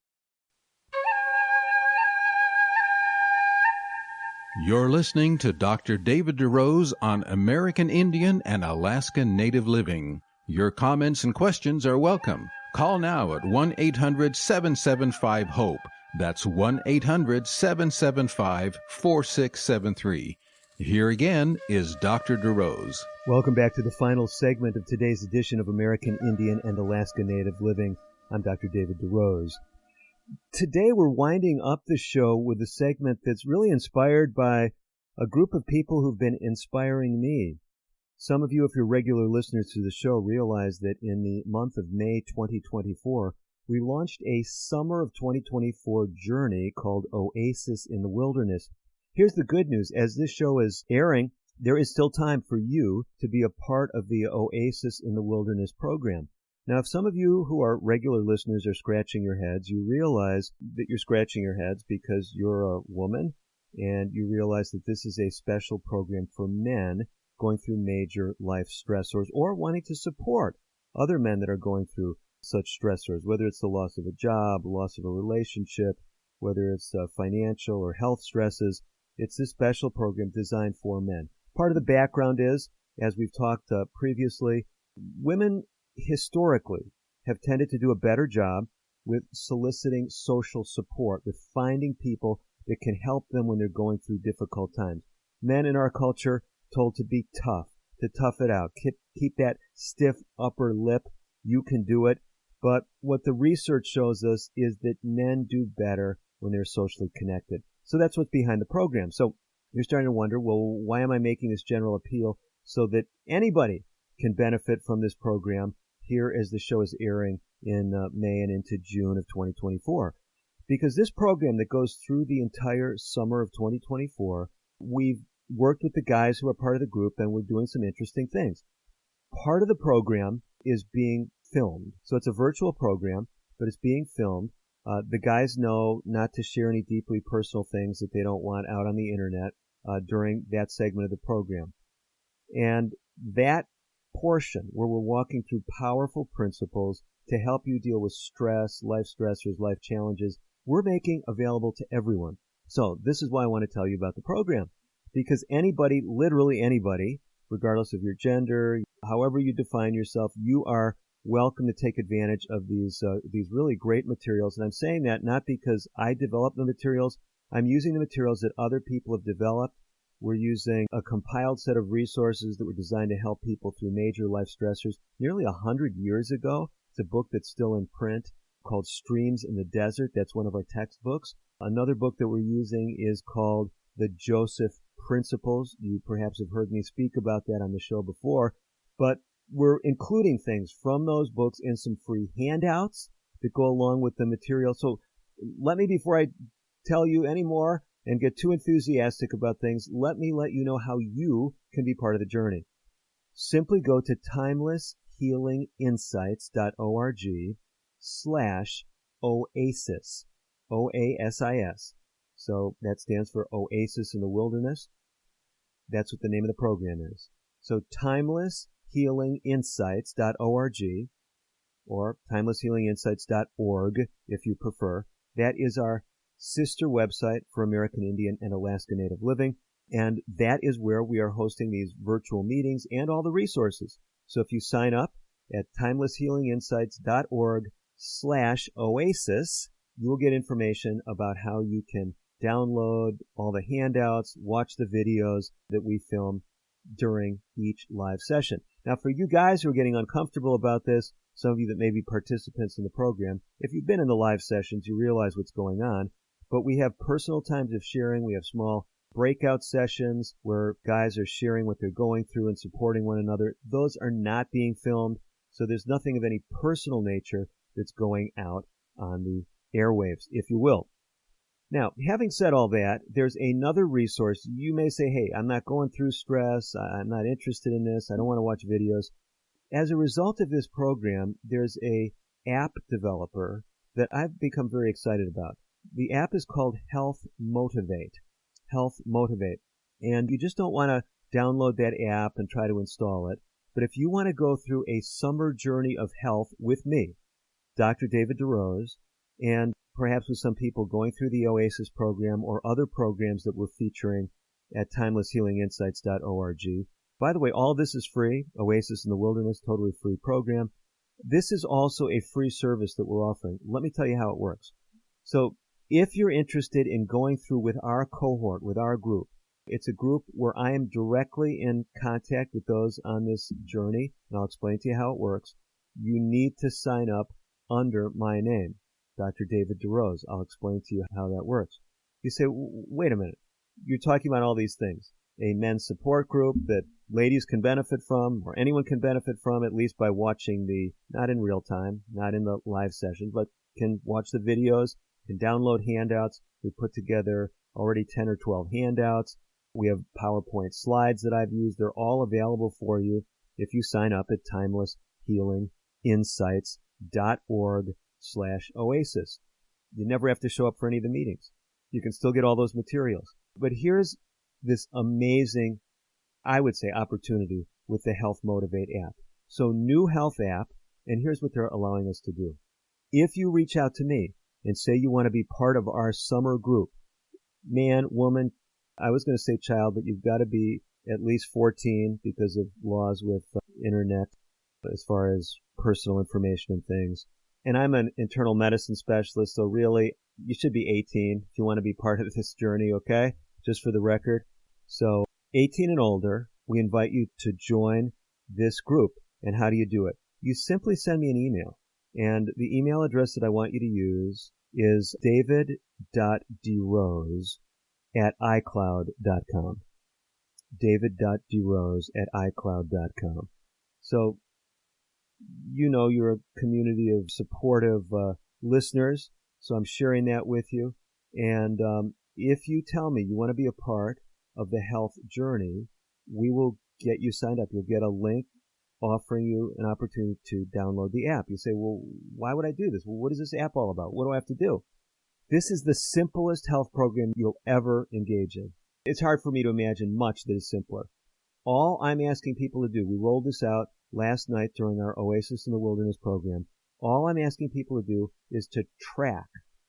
You're listening to Dr. David DeRose on American Indian and Alaska Native Living. Your comments and questions are welcome. Call now at 1-800-775-HOPE. That's 1-800-775-4673. Here again is Dr. DeRose. Welcome back to the final segment of today's edition of American Indian and Alaska Native Living. I'm Dr. David DeRose. Today we're winding up the show with a segment that's really inspired by a group of people who've been inspiring me. Some of you, if you're regular listeners to the show, realize that in the month of May 2024, we launched a summer of 2024 journey called Oasis in the Wilderness. Here's the good news. As this show is airing, there is still time for you to be a part of the Oasis in the Wilderness program. Now, if some of you who are regular listeners are scratching your heads, you realize that you're scratching your heads because you're a woman, and you realize that this is a special program for men going through major life stressors or wanting to support other men that are going through such stressors, whether it's the loss of a job, loss of a relationship, whether it's financial or health stresses. It's this special program designed for men. Part of the background is, as we've talked previously, women historically have tended to do a better job with soliciting social support, with finding people that can help them when they're going through difficult times. Men in our culture told to be tough, to tough it out, keep that stiff upper lip, you can do it. But what the research shows us is that men do better when they're socially connected. So that's what's behind the program. So you're starting to wonder, well, why am I making this general appeal so that anybody can benefit from this program here as the show is airing in May and into June of 2024. Because this program that goes through the entire summer of 2024, we've worked with the guys who are part of the group, and we're doing some interesting things. Part of the program is being filmed. So it's a virtual program, but it's being filmed. The guys know not to share any deeply personal things that they don't want out on the internet during that segment of the program. And that portion where we're walking through powerful principles to help you deal with stress, life stressors, life challenges, we're making available to everyone. So this is why I want to tell you about the program. Because anybody, literally anybody, regardless of your gender, however you define yourself, you are welcome to take advantage of these really great materials. And I'm saying that not because I developed the materials. I'm using the materials that other people have developed. We're using a compiled set of resources that were designed to help people through major life stressors. Nearly 100 years ago, it's a book that's still in print called Streams in the Desert. That's one of our textbooks. Another book that we're using is called The Joseph Principles. You perhaps have heard me speak about that on the show before, but we're including things from those books in some free handouts that go along with the material. So let me, before I tell you any more and get too enthusiastic about things, let me let you know how you can be part of the journey. Simply go to timelesshealinginsights.org/oasis, OASIS. So that stands for Oasis in the Wilderness. That's what the name of the program is. So timelesshealinginsights.org, or timelesshealinginsights.org if you prefer. That is our sister website for American Indian and Alaska Native Living, and that is where we are hosting these virtual meetings and all the resources. So if you sign up at timelesshealinginsights.org/oasis, you will get information about how you can download all the handouts, watch the videos that we film during each live session. Now, for you guys who are getting uncomfortable about this, some of you that may be participants in the program, if you've been in the live sessions, you realize what's going on. But we have personal times of sharing. We have small breakout sessions where guys are sharing what they're going through and supporting one another. Those are not being filmed, so there's nothing of any personal nature that's going out on the airwaves, if you will. Now, having said all that, there's another resource. You may say, hey, I'm not going through stress. I'm not interested in this. I don't want to watch videos. As a result of this program, there's a app developer that I've become very excited about. The app is called Health Motivate. Health Motivate. And you just don't want to download that app and try to install it. But if you want to go through a summer journey of health with me, Dr. David DeRose, and perhaps with some people going through the Oasis program or other programs that we're featuring at timelesshealinginsights.org. By the way, all of this is free. Oasis in the Wilderness, totally free program. This is also a free service that we're offering. Let me tell you how it works. So if you're interested in going through with our cohort, with our group, it's a group where I am directly in contact with those on this journey, and I'll explain to you how it works. You need to sign up under my name, Dr. David DeRose. I'll explain to you how that works. You say, wait a minute. You're talking about all these things. A men's support group that ladies can benefit from, or anyone can benefit from, at least by watching not in real time, not in the live session, but can watch the videos, can download handouts. We put together already 10 or 12 handouts. We have PowerPoint slides that I've used. They're all available for you if you sign up at timelesshealinginsights.org/oasis. You never have to show up for any of the meetings. You can still get all those materials. But here's this amazing, I would say, opportunity with the Health Motivate app. So new health app, and here's what they're allowing us to do. If you reach out to me and say you want to be part of our summer group, man, woman, I was going to say child, but you've got to be at least 14 because of laws with internet as far as personal information and things. And I'm an internal medicine specialist, so really, you should be 18 if you want to be part of this journey, okay? Just for the record. So 18 and older, we invite you to join this group. And how do you do it? You simply send me an email. And the email address that I want you to use is david.derose@icloud.com. david.derose@icloud.com. So, you're a community of supportive listeners, so I'm sharing that with you. And if you tell me you want to be a part of the health journey, we will get you signed up. You'll get a link offering you an opportunity to download the app. You say, well, why would I do this? Well, what is this app all about? What do I have to do? This is the simplest health program you'll ever engage in. It's hard for me to imagine much that is simpler. All I'm asking people to do, we rolled this out last night during our Oasis in the Wilderness program. All I'm asking people to do is to track,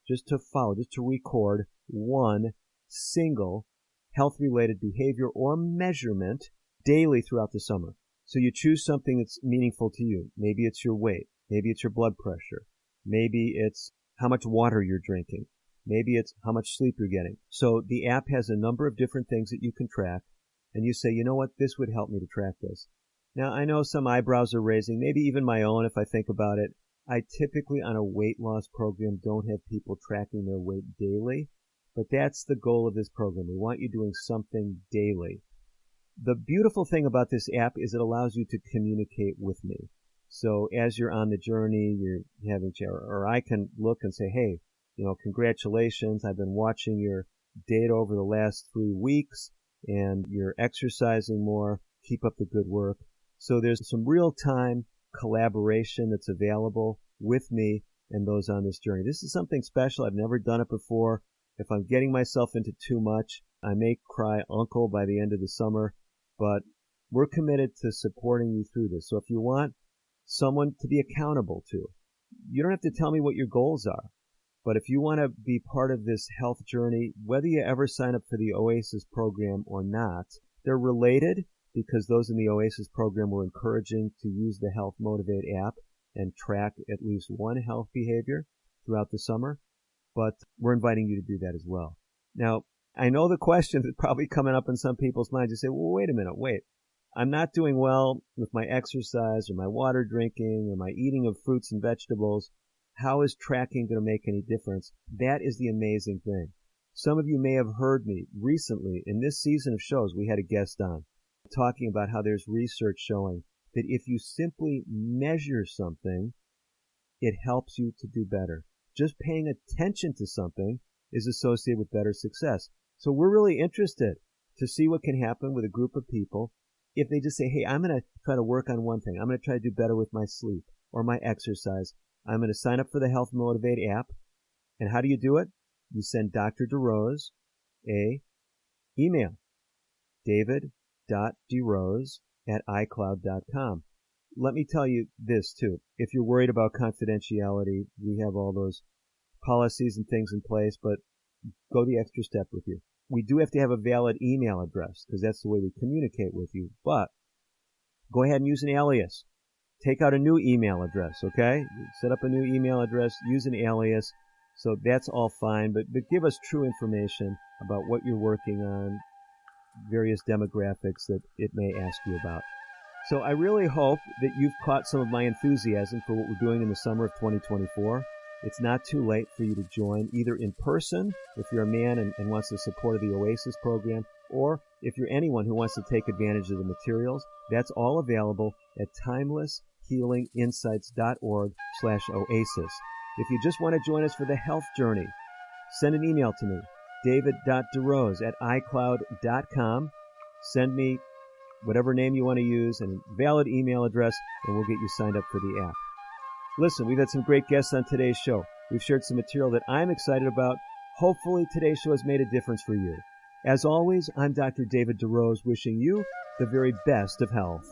just to follow, just to record one single health-related behavior or measurement daily throughout the summer. So you choose something that's meaningful to you. Maybe it's your weight. Maybe it's your blood pressure. Maybe it's how much water you're drinking. Maybe it's how much sleep you're getting. So the app has a number of different things that you can track, and you say, you know what, this would help me to track this. Now, I know some eyebrows are raising, maybe even my own if I think about it. I typically, on a weight loss program, don't have people tracking their weight daily, but that's the goal of this program. We want you doing something daily. The beautiful thing about this app is it allows you to communicate with me. So as you're on the journey, you're having or I can look and say, hey, congratulations. I've been watching your data over the last 3 weeks and you're exercising more. Keep up the good work. So there's some real-time collaboration that's available with me and those on this journey. This is something special. I've never done it before. If I'm getting myself into too much, I may cry uncle by the end of the summer, but we're committed to supporting you through this. So if you want someone to be accountable to, you don't have to tell me what your goals are. But if you want to be part of this health journey, whether you ever sign up for the Oasis program or not, they're related because those in the Oasis program were encouraging to use the Health Motivate app and track at least one health behavior throughout the summer. But we're inviting you to do that as well. Now, I know the question that's probably coming up in some people's minds. You say, well, wait a minute, I'm not doing well with my exercise or my water drinking or my eating of fruits and vegetables. How is tracking going to make any difference? That is the amazing thing. Some of you may have heard me recently in this season of shows. We had a guest on talking about how there's research showing that if you simply measure something, it helps you to do better. Just paying attention to something is associated with better success. So we're really interested to see what can happen with a group of people if they just say, hey, I'm going to try to work on one thing. I'm going to try to do better with my sleep or my exercise. I'm going to sign up for the Health Motivate app. And how do you do it? You send Dr. DeRose a email, david.derose@icloud.com. Let me tell you this, too. If you're worried about confidentiality, we have all those policies and things in place, but go the extra step with you. We do have to have a valid email address because that's the way we communicate with you, but go ahead and use an alias. Take out a new email address, okay? Set up a new email address, use an alias, so that's all fine, but give us true information about what you're working on, various demographics that it may ask you about. So I really hope that you've caught some of my enthusiasm for what we're doing in the summer of 2024. It's not too late for you to join, either in person, if you're a man and wants the support of the Oasis program, or if you're anyone who wants to take advantage of the materials. That's all available at timelesshealinginsights.org/oasis. If you just want to join us for the health journey, send an email to me, david.derose@icloud.com. Send me whatever name you want to use and a valid email address, and we'll get you signed up for the app. Listen, we've had some great guests on today's show. We've shared some material that I'm excited about. Hopefully today's show has made a difference for you. As always, I'm Dr. David DeRose, wishing you the very best of health.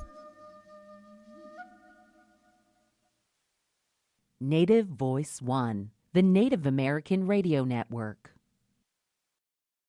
Native Voice One, the Native American Radio Network.